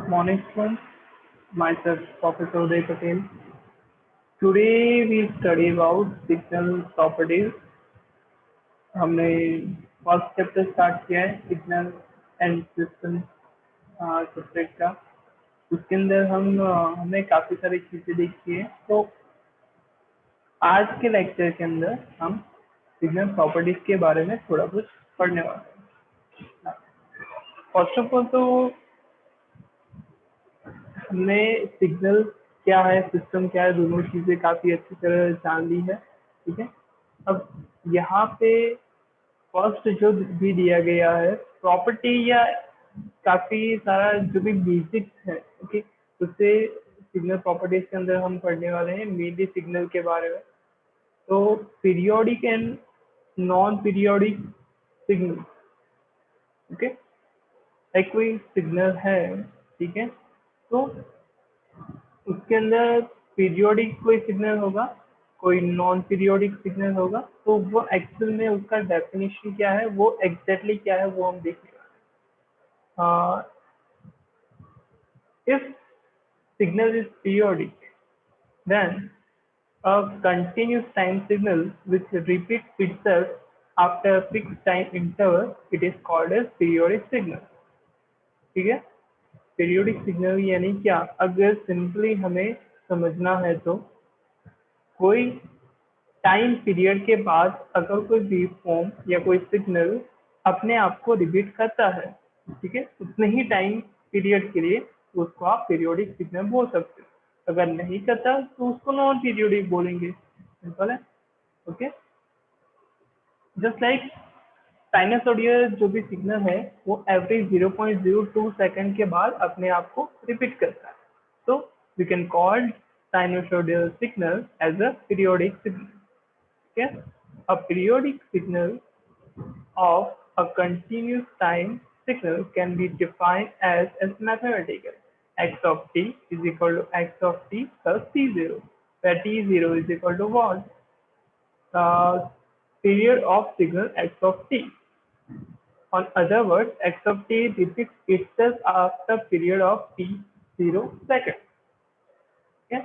Morning students, myself Professor Uday Patel. Today we study about signal properties. हमने first chapter start किया है signal and system subject का। उसके अंदर हमने काफी सारी चीजें देखी है। तो आज के लेक्चर के अंदर हम सिग्नल प्रॉपर्टीज के बारे में थोड़ा कुछ पढ़ने वाले हैं। फर्स्ट ऑफ ऑल तो हमने सिग्नल क्या है, सिस्टम क्या है, दोनों चीजें काफी अच्छी तरह जान ली है। ठीक है, अब यहाँ पे फर्स्ट जो भी दिया गया है प्रॉपर्टी या काफी सारा जो भी बेसिक्स है, ओके, उससे सिग्नल प्रॉपर्टीज के अंदर हम पढ़ने वाले हैं मेनली सिग्नल के बारे में। तो periodic and non periodic signal, okay, एक कोई सिग्नल है, ठीक है, तो उसके अंदर पीरियोडिक कोई सिग्नल होगा, कोई नॉन पीरियोडिक सिग्नल होगा। तो वो एक्चुअल में उसका डेफिनेशन क्या है, वो एग्जैक्टली क्या है, वो हम देखेंगे। If signal is periodic then a continuous time signal which repeats itself after a fixed time interval, it is called as periodic signal. ठीक है, पीरियोडिक सिग्नल यानी क्या, अगर सिंपली हमें समझना है तो कोई टाइम पीरियड के बाद अगर कोई वेव फॉर्म या कोई सिग्नल अपने आप को रिपीट करता है, ठीक है, उतने ही टाइम पीरियड के लिए, तो उसको आप पीरियोडिक सिग्नल बोल सकते हो। अगर नहीं करता तो उसको नॉन पीरियोडिक बोलेंगे। सिंपल है, ओके। जस्ट लाइक साइनसोइडल जो भी सिग्नल है वो एवरी 0.02 सेकंड के बाद अपने आप को रिपीट करता है। तो we can call sinusoidal signal as a periodic signal. Yes, a periodic signal of a continuous time signal can be defined as mathematical. X of t is equal to x of t plus t0, where t0 is equal to what? The period of signal x of t. On other words, x of t repeats itself after period of t0 second. Okay?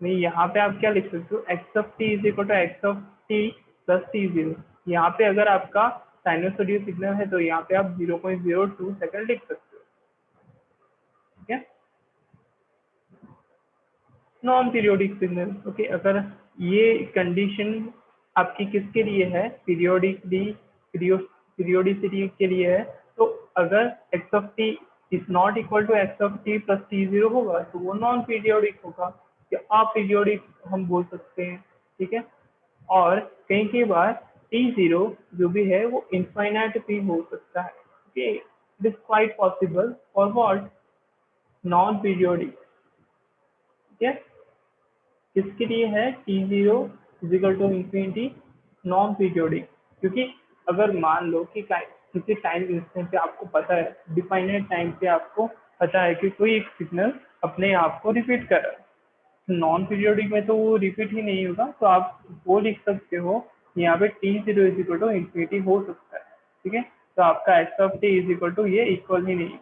नहीं, यहाँ पे आप क्या लिख सकते हो, x of t is equal to x of t plus t zero. यहाँ पे अगर आपका साइनोसॉइडल सिग्नल है तो यहाँ पे आप 0.02 सेकंड लिख सकते हो। ठीक है, नॉन पीरियोडिक सिग्नल, ओके, अगर ये कंडीशन आपकी किसके लिए है, पीरियोडिसिटी के लिए है, तो अगर x of t is not equal to x of t plus t zero होगा तो वो नॉन पीरियोडिक होगा या अपीरियोडिक हम बोल सकते हैं। ठीक है, और कई कई बार टी जीरो जो भी है वो इनफाइनाइट भी हो सकता है। Okay, it is quite possible for what, non periodic. ठीक है, किसके लिए है, t zero is equal to infinity, non periodic. क्योंकि अगर मान लो कि किसी टाइम इंस्टेंट पे आपको पता है, डिफाइनेट टाइम पे आपको पता है कि कोई एक सिग्नल अपने आप को रिपीट कर रहा है, नॉन पीरियोडिक में तो वो रिपीट ही नहीं होगा, तो आप वो लिख सकते हो यहाँ पे t zero is equal to infinity हो सकता है। ठीक है, तो आपका x of t is equal to ये इक्वल ही नहीं।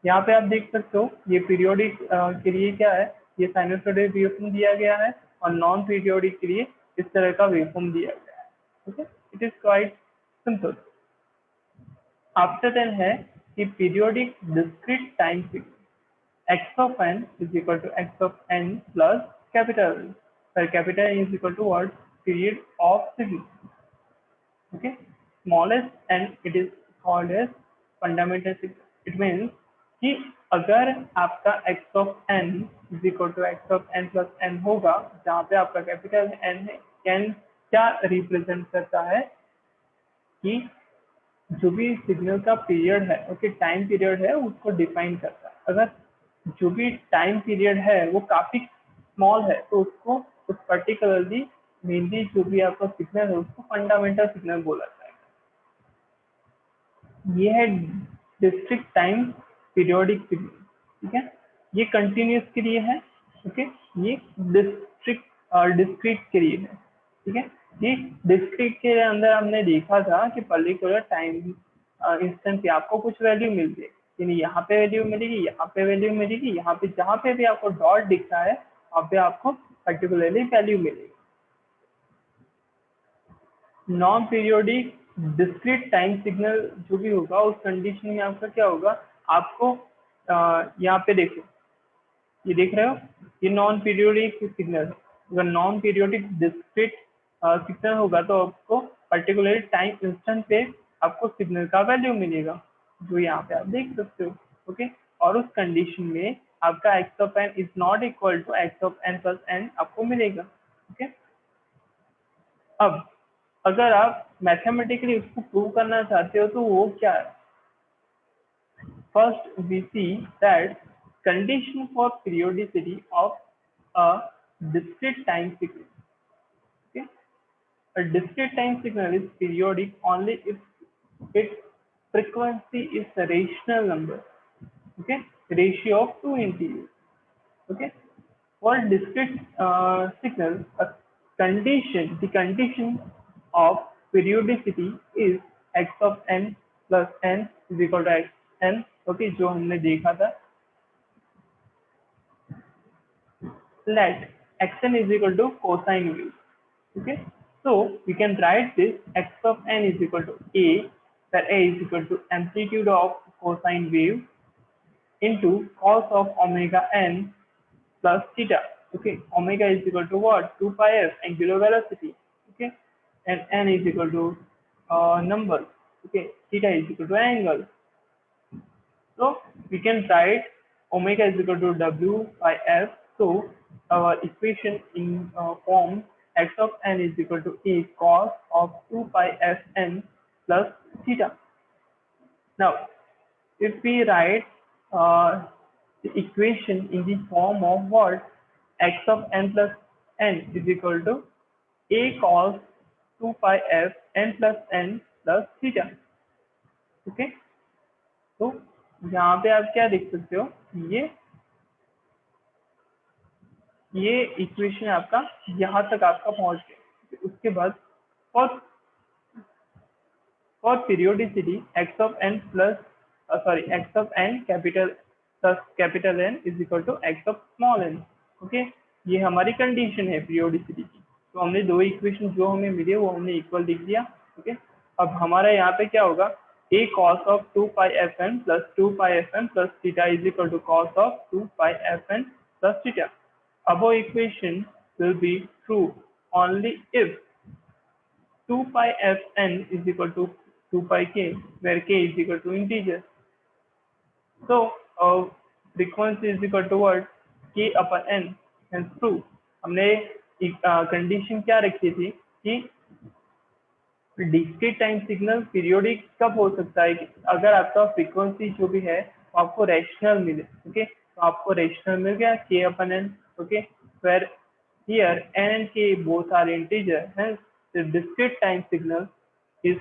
यहाँ पे आप देख सकते हो ये पीरियोडिक के लिए क्या है, ये साइनसॉइडल वेवफॉर्म दिया गया है और नॉन पीरियोडिक के लिए इस तरह का वेवफॉर्म दिया गया है। Okay, it is quite simple. After then है कि periodic discrete time signal, x of n is equal to x of n plus capital N, where capital N is equal to what, period of signal. Okay, smallest n it is called as fundamental signal. It means कि अगर आपका x of n is equal to x of n plus n होगा, जहाँ पे आपका capital n है, n क्या represent करता है कि जो भी सिग्नल का पीरियड है, ओके, टाइम पीरियड है, उसको डिफाइन करता है। अगर जो भी टाइम पीरियड है वो काफी स्मॉल है तो उसको उस पर्टिकुलरली मेनली जो भी आपका सिग्नल है उसको फंडामेंटल सिग्नल बोला जाएगा। ये है डिस्क्रीट टाइम पीरियोडिक सिग्नल। ठीक है, ये कंटिन्यूस के लिए है, ओके, ये डिस्क्रीट के लिए है। ठीक है, ये डिस्क्रीट के अंदर हमने देखा था कि पर्टिकुलर टाइम इंस्टेंट पे आपको कुछ वैल्यू मिल जाए, यानी यहाँ पे वैल्यू मिलेगी, यहाँ पे वैल्यू मिलेगी, यहाँ पे जहाँ पे भी आपको डॉट दिख रहा है वहाँ पे आपको पर्टिकुलरली वैल्यू मिलेगी। Non periodic discrete time signal जो भी होगा उस कंडीशन में आपका क्या होगा, आपको यहाँ पे देखो, ये देख रहे हो, ये नॉन पीरियोडिक सिग्नल है। अगर नॉन पीरियोडिक डिस्क्रीट सिग्नल होगा तो आपको पर्टिकुलर टाइम इंस्टेंट पे आपको सिग्नल का वैल्यू मिलेगा, जो यहाँ पे आप देख सकते हो। ओके, और उस कंडीशन में आपका x of n is not equal to x of n plus n आपको मिलेगा। ओके, अब अगर आप मैथमेटिकली उसको प्रूव करना चाहते हो तो वो क्या है, first we see that condition for periodicity of a discrete time signal. Okay, a discrete time signal is periodic only if its frequency is a rational number. Okay, ratio of two integers. Okay, for discrete signal, the condition of periodicity is x of n plus n is equal to x n. Okay, जो हमने देखा था, let xn is equal to cosine wave. Okay, so we can write this x of n is equal to a, where a is equal to amplitude of cosine wave into cos of omega n plus theta. Okay, omega is equal to what, 2 pi f angular velocity. Okay, and n is equal to number. Okay, theta is equal to angle. So we can write omega is equal to w by f. So our equation in form x of n is equal to a cos of 2 pi f n plus theta. Now, if we write the equation in the form of what, x of n plus n is equal to a cos 2 pi f n plus n plus theta. Okay, तो यहाँ पे आप क्या देख सकते हो, ये equation आपका यहाँ तक आपका पहुँच गया। उसके बाद for periodicity x of n plus x of n capital plus capital N is equal to x of small n। Okay, ये हमारी कंडीशन है पीरियोडिसिटी की। तो हमने दो इक्वेशन जो हमें मिले वो हमने इक्वल लिख दिया। ओके, अब हमारा यहाँ पे क्या होगा, a cos of 2 pi fn plus 2 pi fn plus theta is equal to cos of 2 pi fn plus theta. Above equation will be true only if 2 pi fn is equal to 2 pi k, where k is equal to integer. So frequency is equal to what, k upon n, hence true. हमने condition क्या रखी थी कि discrete time signal periodic कब हो सकता है, अगर आपका फ्रीक्वेंसी जो भी है वो आपको रैशनल मिले। ओके, तो आपको रैशनल मिल गया k upon n। Okay, where here n and k both are integer, hence the discrete time signal is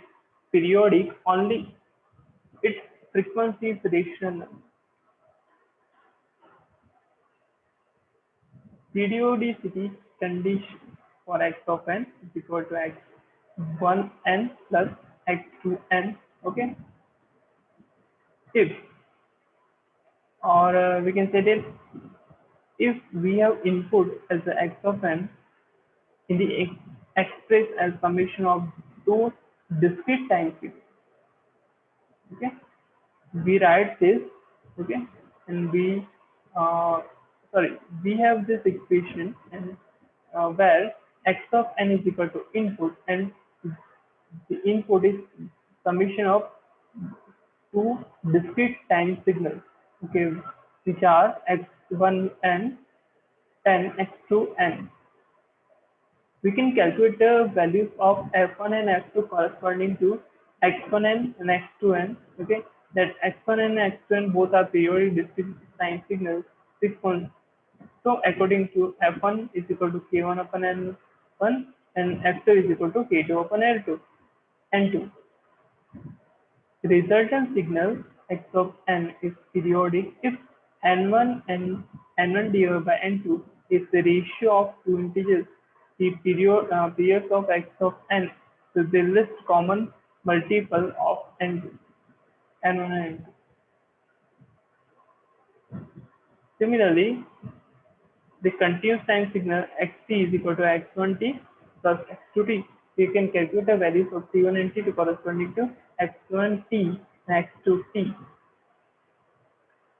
periodic only its frequency is rational number. Periodicity condition for x of n is equal to x1 n plus x2 n. Okay, if, or we can say that if we have input as the x of n in the expressed as summation of those discrete time periods. Okay, we write this. Okay, and we we have this equation, and where x of n is equal to input, and the input is summation of two discrete time signals. Okay, which are x1 n and x2 n. We can calculate the values of f1 and f2 corresponding to x1 n and x2 n. Okay, that x1 and x2 n both are periodic discrete time signals. So according to f1 is equal to k1 upon n1 and f2 is equal to k2 upon l2 n2. The resultant signal x of n is periodic if n1 and n1 divided by n2 is the ratio of two integers. The periods of x of n is the least common multiple of n2, n1 and n2. Similarly, the continuous time signal xt is equal to x1t plus x2t. You can calculate the values of t1 and t2 corresponding to x1t and x2t.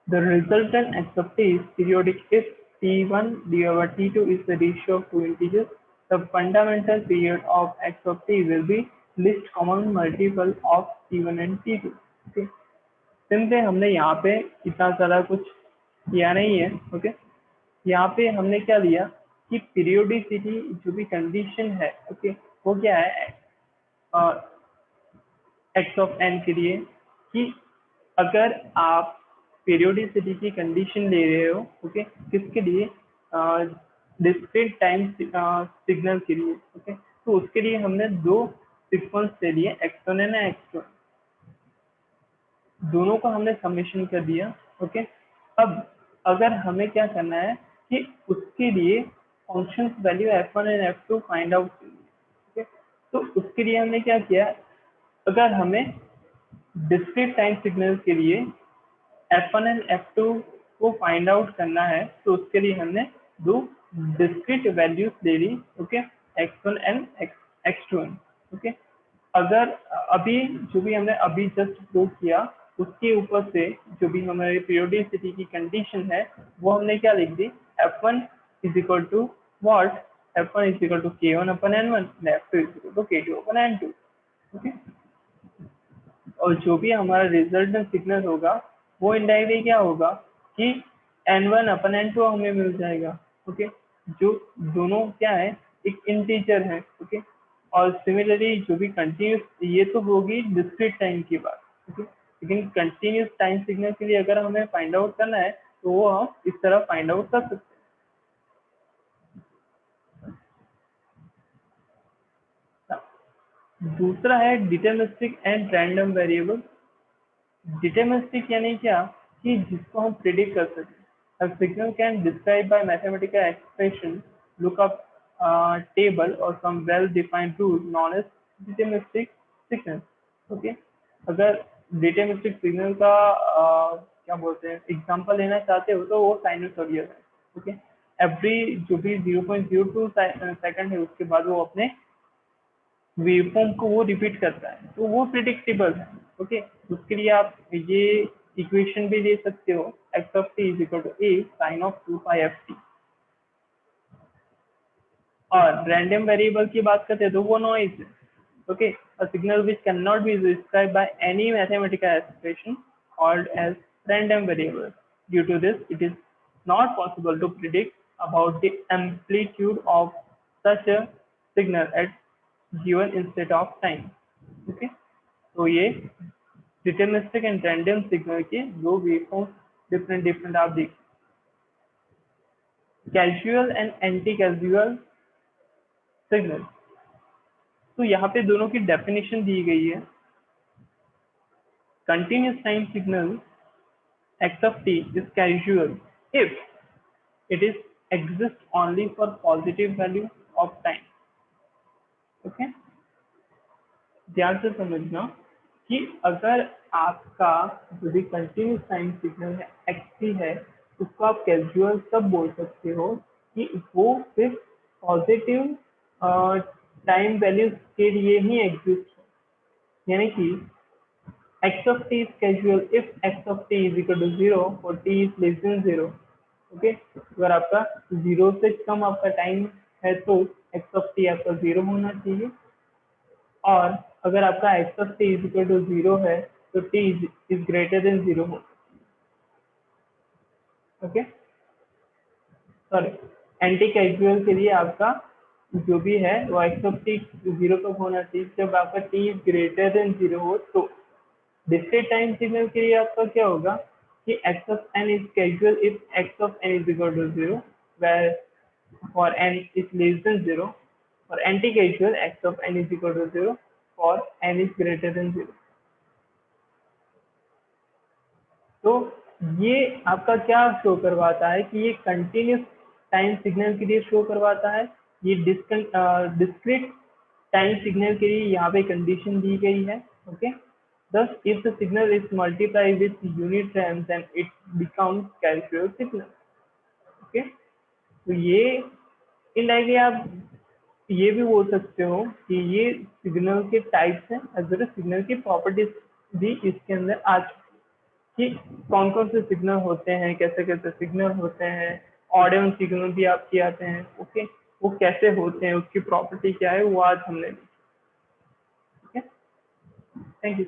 The resultant x of t is periodic if t1 divided by t2 is the ratio of two integers. The fundamental period of x of t will be least common multiple of t1 and t2. Okay. Simply हमने यहाँ पे इतना सारा कुछ किया नहीं है. Okay. यहाँ पे हमने क्या लिया कि पीरियोडिसिटी जो भी कंडीशन है, ओके, वो क्या है एक्स ऑफ एन के लिए कि अगर आप पीरियोडिसिटी की कंडीशन ले रहे हो, ओके, किसके लिए, डिस्क्रीट टाइम सिग्नल के लिए, ओके, तो उसके लिए हमने दो सीक्वेंस ले लिए x1 एंड x2, दोनों को हमने समेशन कर दिया. ओके. अब अगर हमें क्या करना है कि उसके लिए function value f1 and f2 find out करनी है. ओके. तो उसके लिए हमने क्या किया, अगर हमें डिस्क्रीट टाइम सिग्नल के लिए f1 एंड f2 को फाइंड आउट करना है, तो उसके लिए हमने दो डिस्क्रीट वैल्यूज ले ली. Okay. x1 and x2. Okay. अगर अभी जो भी हमने अभी जस्ट प्रूव किया उसके ऊपर से जो भी हमारे पीरियोडिसिटी की कंडीशन है वो हमने क्या लिख दी, f1 is equal to what, f1 is equal to k1 upon n1, f2 is equal to k2 upon n2. Okay. और जो भी हमारा रिजल्टेंट सिग्नल होगा वो इनडायरेक्टली क्या होगा कि n1 अपन n2 हमें मिल जाएगा. ओके. जो दोनों क्या है, एक इंटीजर है. ओके. और सिमिलरली जो भी कंटिन्यूस, ये तो होगी डिस्क्रीट टाइम की बात. ओके. लेकिन कंटिन्यूस टाइम सिग्नल के लिए अगर हमें फाइंड आउट करना है तो वो हम इस तरह फाइंड आउट कर सकते हैं. दूसरा है deterministic and random variable. Deterministic यानी क्या कि जिसको हम प्रिडिक्ट कर सकें. A signal can describe by mathematical expression, look up table or some well-defined rule known as deterministic signal. Okay. अगर डिटरमिनिस्टिक सिग्नल का क्या बोलते हैं एग्जांपल लेना चाहते हो तो वो साइनसॉइडल है. ओके. एवरी जो भी 0.02 सेकंड है उसके बाद वो अपने वेवफॉर्म को वो रिपीट करता है, तो वो प्रिडिक्टेबल है. ओके. उसके लिए आप ये इक्वेशन भी ले सकते हो, x of t is equal to a sin of 2 pi ft. और रैंडम वेरिएबल की बात करते हैं तो वो नॉइज है. Okay. a signal which cannot be described by any mathematical expression called as random variable. Due to this, it is not possible to predict about the amplitude of such a signal at given instant of time. Okay. तो ये deterministic and random signal के दो waveforms different आप देख. Casual and anti casual signal. तो यहाँ पे दोनों की डेफिनेशन दी गई है. Continuous time signal x of t is casual if it is exists only for positive value of time. Okay. ध्यान से समझना कि अगर आपका जो भी कंटिन्यूस टाइम सिग्नल है xt है, उसको आप कैजुअल तब बोल सकते हो कि वो सिर्फ पॉजिटिव टाइम वैल्यूज के लिए ही एग्जिस्ट हो. यानी कि x of t is casual if x of t is equal to 0 or t is less than 0. Okay. अगर आपका 0 से कम आपका टाइम है तो x of t आपका 0 होना चाहिए, और अगर आपका x of t is equal to 0 है तो t is greater than 0 हो. ओके. सॉरी, एंटी कैजुअल के लिए आपका जो भी है वो x of t 0 कब होना चाहिए, जब आपका t is greater than 0 हो. तो डिस्क्रीट टाइम सिग्नल के लिए आपका क्या होगा कि x of n is casual if x of n is equal to 0, where for n is less than 0. For anti-casual, x of n is equal to 0 for n is greater than 0. तो ये आपका क्या show करवाता है कि ये continuous time signal के लिए शो करवाता है. ये डिस्क्रीट टाइम सिग्नल के लिए यहाँ पे कंडीशन दी गई है. Okay. Thus, if the signal is multiplied with unit terms, then it becomes casual signal. Okay, तो ये इनडायरेक्टली आप ये भी बोल सकते हो कि ये सिग्नल के टाइप्स हैं एज वेल एज सिग्नल की प्रॉपर्टीज भी इसके अंदर आ चुकी कि कौन कौन से सिग्नल होते हैं, कैसे कैसे सिग्नल होते हैं, ऑडियो सिग्नल भी आपके आते हैं। ओके, वो कैसे होते हैं, उसकी प्रॉपर्टी क्या है, वो आज हमने देखी। ठीक है, थैंक यू।